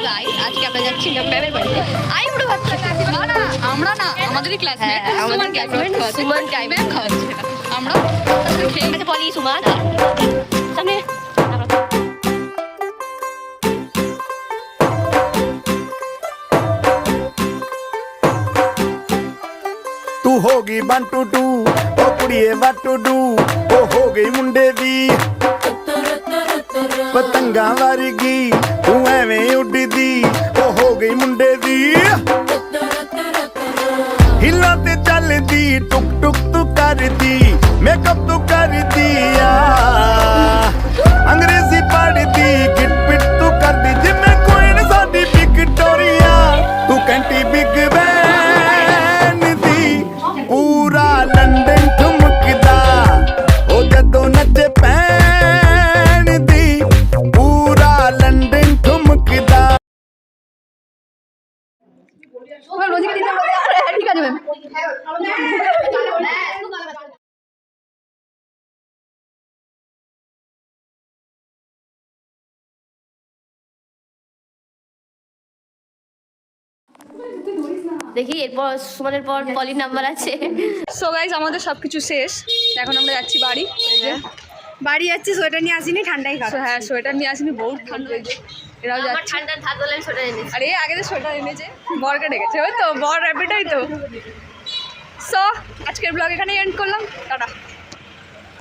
Guys আজকে আমরা যাচ্ছি ম্যামের বাড়িতে। আমি পুরো ভাবছি না আমরা না আমাদেরই ক্লাসমেট আমাদের ক্লাসমেট সুমন টাইম খাওয়াচ্ছে আমরা ঠিক আছে পলি সুমন সামনে तू होगी 1 2 2 ओ कुड़िए what to do ओ हो गई मुंडे दी पतंगा वर्गी तू एवें उड़दी ओ हो गई मुंडे दी हिला ते चलदी टुक टुक तू करदी मेकअप तू करदी अंग्रेजी पढ़दी गिट पिट तू करदी जिम्मे कोई न साडी विक्टोरिया तू कैंटी बिग वैन दी पूरा लंदन ठुमकदा ओ जदों नच पैन दी पूरा लंदन ठुमकदा ঠিক আছে ম্যাম দেখি এরপর সুমনের পর পলির নাম্বার আছে। সো গাইস আমাদের সবকিছু শেষ, এখন আমরা যাচ্ছি বাড়ি। এই যে বাড়ি যাচ্ছি, সোয়েটার নিয়ে আসিনি, ঠান্ডাই তো খাবে। হ্যাঁ সোয়েটার নিয়ে আসিনি, বহুত ঠান্ডা লেগেছে। এরাও আমার যাচ্ছে। ঠান্ডার ধার বলে আমি সোয়েটার এনেছি। আরে আগে যে সোয়েটার এনেছে বরকে ডেকেছে, ওই তো বর র্যাপিডই তো। সো আজকের ব্লগ এখানেই এন্ড করলাম, টাটা।